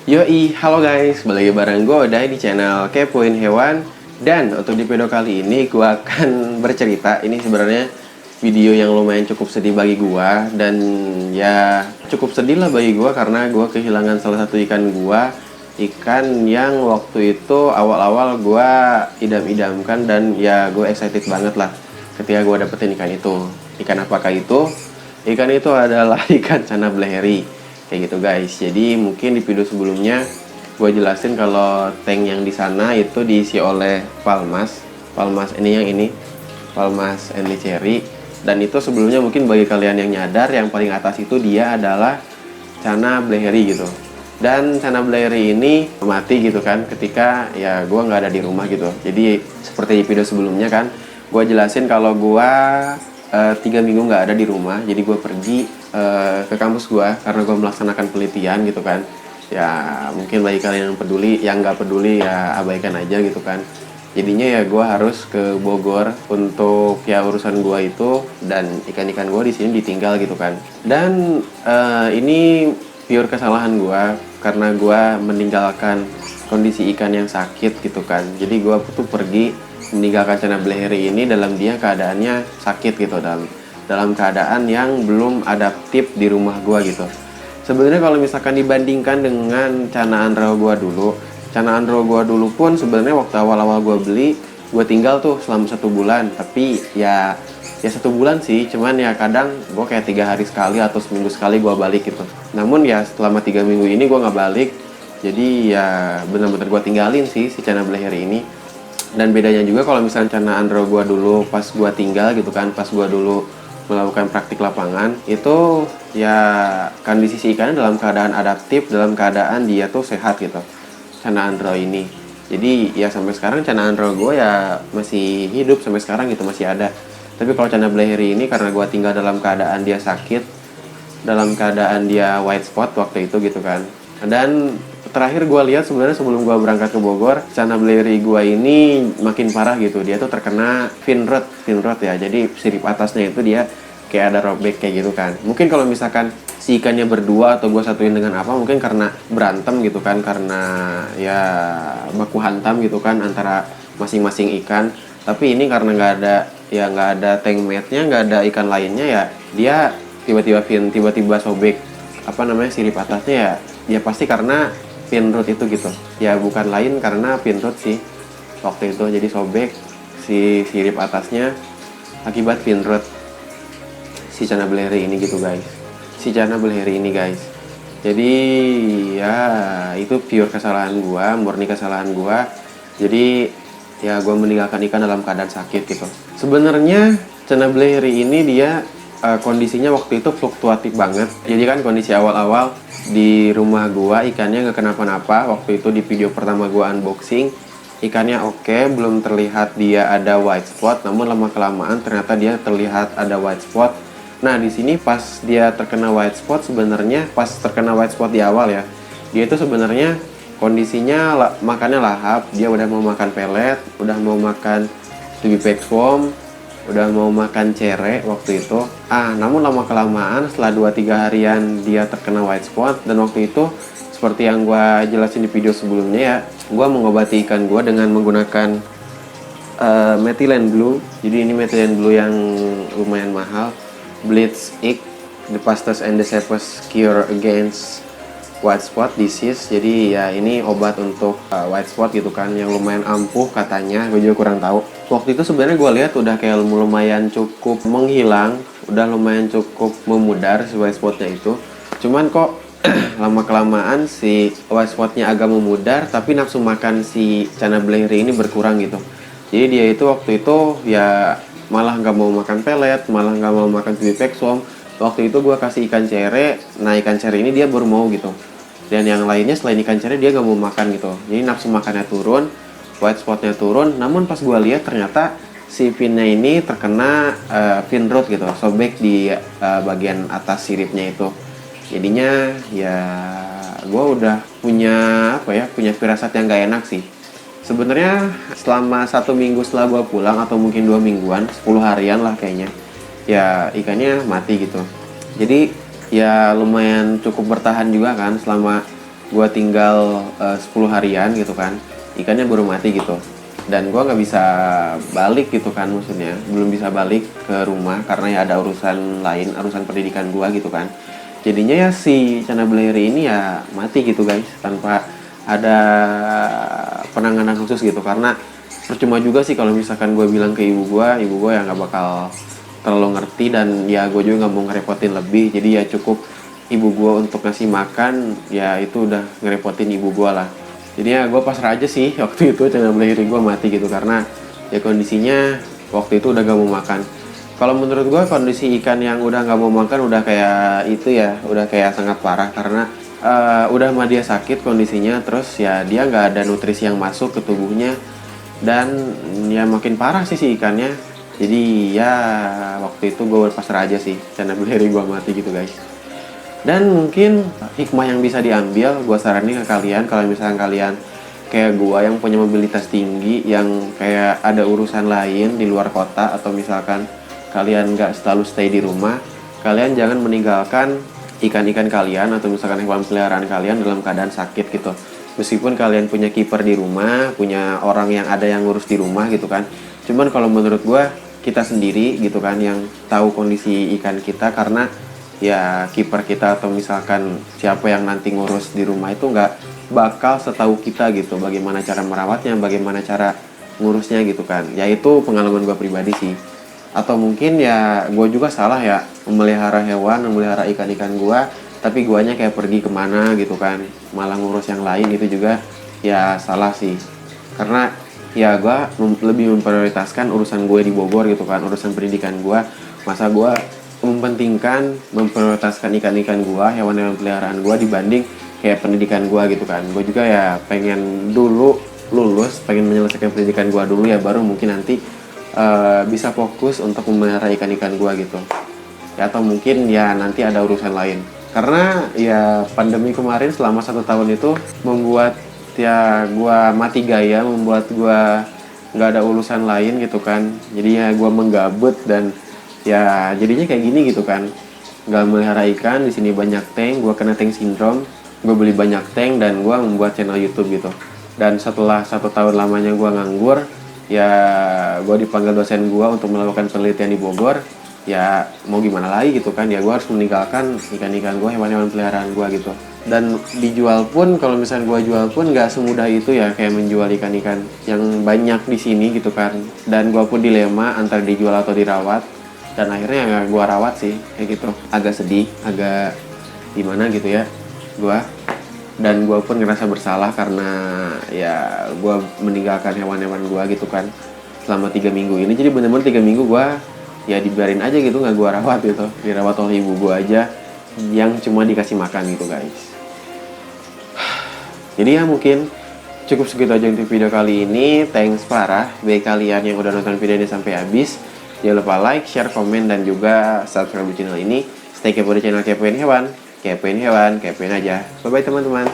Yoi, halo guys, balik lagi bareng gue Odai di channel Kepoin Hewan. Dan untuk di video kali ini gue akan bercerita. Ini sebenarnya video yang lumayan cukup sedih bagi gue. Dan ya cukup sedih lah bagi gue karena gue kehilangan salah satu ikan gue. Ikan yang waktu itu awal-awal gue idam-idamkan dan ya gue excited banget lah ketika gue dapetin ikan itu. Ikan apakah itu? Ikan itu adalah ikan Channa Blaeherii. Kayak gitu guys. Jadi mungkin di video sebelumnya gue jelasin kalau tank yang di sana itu diisi oleh Palmas ini yang ini, Palmas Andy Cherry. Dan itu sebelumnya mungkin bagi kalian yang nyadar, yang paling atas itu dia adalah Channa Blaeherii gitu. Dan Channa Blaeherii ini mati gitu kan ketika ya gue nggak ada di rumah gitu. Jadi seperti di video sebelumnya kan gue jelasin kalau gue 3 minggu nggak ada di rumah. Jadi gue pergi ke kampus gue karena gue melaksanakan penelitian gitu kan. Ya mungkin bagi kalian yang peduli, yang nggak peduli ya abaikan aja gitu kan. Jadinya ya gue harus ke Bogor untuk ya urusan gue itu, dan ikan-ikan gue di sini ditinggal gitu kan. Dan ini pure kesalahan gue karena gue meninggalkan kondisi ikan yang sakit gitu kan. Jadi gue tuh pergi meninggalkan Channa Blaeherii ini dalam dia keadaannya sakit gitu, dalam keadaan yang belum adaptif di rumah gua gitu. Sebenarnya kalau misalkan dibandingkan dengan Channa Andro gua dulu, Channa Andro gua dulu pun sebenarnya waktu awal-awal gua beli, gua tinggal tuh selama 1 bulan. Tapi ya 1 bulan sih, cuman ya kadang gua kayak 3 hari sekali atau seminggu sekali gua balik gitu. Namun ya selama 3 minggu ini gua nggak balik, jadi ya benar-benar gua tinggalin sih si Channa Blaeherii ini. Dan bedanya juga kalau misalnya Channa Andro gua dulu pas gua tinggal gitu kan, pas gua dulu melakukan praktik lapangan, itu ya kondisi si ikannya dalam keadaan adaptif, dalam keadaan dia tuh sehat gitu, Channa Andro ini. Jadi ya sampai sekarang Channa Andro gue ya masih hidup sampai sekarang gitu, masih ada. Tapi kalau Channa Blaeherii ini karena gue tinggal dalam keadaan dia sakit, dalam keadaan dia white spot waktu itu gitu kan. Dan terakhir gue lihat sebenarnya sebelum gue berangkat ke Bogor, Channa Blaeherii gue ini makin parah gitu. Dia tuh terkena fin rot ya. Jadi sirip atasnya itu dia kayak ada robek kayak gitu kan. Mungkin kalau misalkan si ikannya berdua atau gue satuin dengan apa, mungkin karena berantem gitu kan, karena ya baku hantam gitu kan antara masing-masing ikan. Tapi ini karena nggak ada tank mate-nya, nggak ada ikan lainnya, ya dia tiba-tiba sobek sirip atasnya ya pasti karena fin rot itu gitu. Ya bukan lain karena fin rot sih waktu itu, jadi sobek si sirip atasnya akibat fin rot si Channa Blaeherii ini gitu guys. Si Channa Blaeherii ini guys. Jadi ya itu pure kesalahan gua, murni kesalahan gua. Jadi ya gua meninggalkan ikan dalam keadaan sakit gitu. Sebenarnya Channa Blaeherii ini dia kondisinya waktu itu fluktuatif banget. Jadi kan kondisi awal-awal di rumah gua ikannya nggak kenapa-napa. Waktu itu di video pertama gua unboxing, ikannya oke, belum terlihat dia ada white spot. Namun lama-kelamaan ternyata dia terlihat ada white spot. Nah di sini pas dia terkena white spot, sebenarnya pas terkena white spot di awal ya, dia itu sebenarnya kondisinya makannya lahap. Dia udah mau makan pelet, udah mau makan tubipex foam, udah mau makan cere waktu itu. Namun lama-kelamaan setelah 2-3 harian dia terkena white spot. Dan waktu itu seperti yang gue jelasin di video sebelumnya ya, gue mengobati ikan gue dengan menggunakan methylene blue. Jadi ini methylene blue yang lumayan mahal, Bleach Egg, the fastest and the safest cure against white spot disease. Jadi ya ini obat untuk white spot gitu kan, yang lumayan ampuh katanya, gue juga kurang tahu. Waktu itu sebenarnya gue lihat udah kayak lumayan cukup menghilang, udah lumayan cukup memudar si white spotnya itu. Cuman kok lama-kelamaan si white spotnya agak memudar, tapi nafsu makan si Channa Blaeherii ini berkurang gitu. Jadi dia itu waktu itu ya malah nggak mau makan pelet, malah nggak mau makan tubipex foam. Waktu itu gue kasih ikan cere, nah ikan cere ini dia baru mau gitu. Dan yang lainnya selain ikan cere dia gak mau makan gitu. Jadi nafsu makannya turun, white spotnya turun. Namun pas gue lihat ternyata si finnya ini terkena fin rot gitu, sobek di bagian atas siripnya itu. Jadinya ya gue udah punya apa ya, punya firasat yang gak enak sih. Sebenarnya selama 1 minggu setelah gue pulang atau mungkin 2 mingguan, 10 harian lah kayaknya, ya ikannya mati gitu. Jadi ya lumayan cukup bertahan juga kan selama gue tinggal 10 harian gitu kan, ikannya baru mati gitu. Dan gue nggak bisa balik gitu kan, maksudnya belum bisa balik ke rumah karena ya ada urusan lain, urusan pendidikan gue gitu kan. Jadinya ya si Cana Beleri ini ya mati gitu guys, tanpa ada penanganan khusus gitu. Karena percuma juga sih kalau misalkan gue bilang ke ibu gue ya nggak bakal terlalu ngerti, dan ya gue juga nggak mau ngerepotin lebih. Jadi ya cukup ibu gue untuk ngasih makan, ya itu udah ngerepotin ibu gue lah. Jadi ya gue pasrah aja sih waktu itu Cana Beleri gue mati gitu, karena ya kondisinya waktu itu udah gak mau makan. Kalau menurut gue kondisi ikan yang udah gak mau makan udah kayak itu ya, udah kayak sangat parah, karena udah mah dia sakit kondisinya, terus ya dia nggak ada nutrisi yang masuk ke tubuhnya, dan ya makin parah sih si ikannya. Jadi ya waktu itu gue pasrah aja sih, Cana Beleri gue mati gitu guys. Dan mungkin hikmah yang bisa diambil, gue saranin ke kalian kalau misalnya kalian kayak gue yang punya mobilitas tinggi, yang kayak ada urusan lain di luar kota, atau misalkan kalian nggak selalu stay di rumah, kalian jangan meninggalkan ikan-ikan kalian atau misalkan hewan peliharaan kalian dalam keadaan sakit gitu. Meskipun kalian punya kiper di rumah, punya orang yang ada yang ngurus di rumah gitu kan, cuman kalau menurut gue kita sendiri gitu kan yang tahu kondisi ikan kita, karena ya kiper kita atau misalkan siapa yang nanti ngurus di rumah itu nggak bakal setahu kita gitu bagaimana cara merawatnya, bagaimana cara ngurusnya gitu kan. Ya itu pengalaman gue pribadi sih. Atau mungkin ya gue juga salah ya memelihara hewan, memelihara ikan-ikan gue, tapi guanya kayak pergi kemana gitu kan, malah ngurus yang lain, itu juga ya salah sih. Karena ya gue lebih memprioritaskan urusan gue di Bogor gitu kan, urusan pendidikan gue. Masa gue memprioritaskan ikan-ikan gue, hewan-hewan peliharaan gue dibanding kayak pendidikan gue gitu kan. Gue juga ya pengen dulu lulus, pengen menyelesaikan pendidikan gue dulu ya, baru mungkin nanti bisa fokus untuk memelihara ikan-ikan gue gitu ya. Atau mungkin ya nanti ada urusan lain, karena ya pandemi kemarin selama 1 tahun itu membuat ya gue mati gaya, membuat gue nggak ada urusan lain gitu kan. Jadi ya gue menggabut, dan ya jadinya kayak gini gitu kan, nggak melihara ikan. Di sini banyak tank, gue kena tank syndrome, gue beli banyak tank dan gue membuat channel YouTube gitu. Dan setelah 1 tahun lamanya gue nganggur, ya gue dipanggil dosen gue untuk melakukan penelitian di Bogor. Ya mau gimana lagi gitu kan, ya gue harus meninggalkan ikan-ikan gue, hewan-hewan peliharaan gue gitu. Dan dijual pun, kalau misalnya gue jual pun nggak semudah itu ya, kayak menjual ikan-ikan yang banyak di sini gitu kan. Dan gue pun dilema antara dijual atau dirawat, dan akhirnya ya gue rawat sih kayak gitu. Agak sedih, agak gimana gitu ya gue. Dan gue pun ngerasa bersalah karena ya gue meninggalkan hewan-hewan gue gitu kan selama 3 minggu ini. Jadi bener-bener 3 minggu gue ya dibiarin aja gitu, nggak gue rawat gitu, dirawat oleh ibu gue aja yang cuma dikasih makan gitu guys. Jadi ya mungkin cukup segitu aja untuk video kali ini. Thanks parah bagi kalian yang udah nonton video ini sampai habis. Jangan lupa like, share, komen, dan juga subscribe di channel ini. Stay kepo di channel Kepoin Hewan. Kepoin hewan, kepoin aja. Bye-bye teman-teman.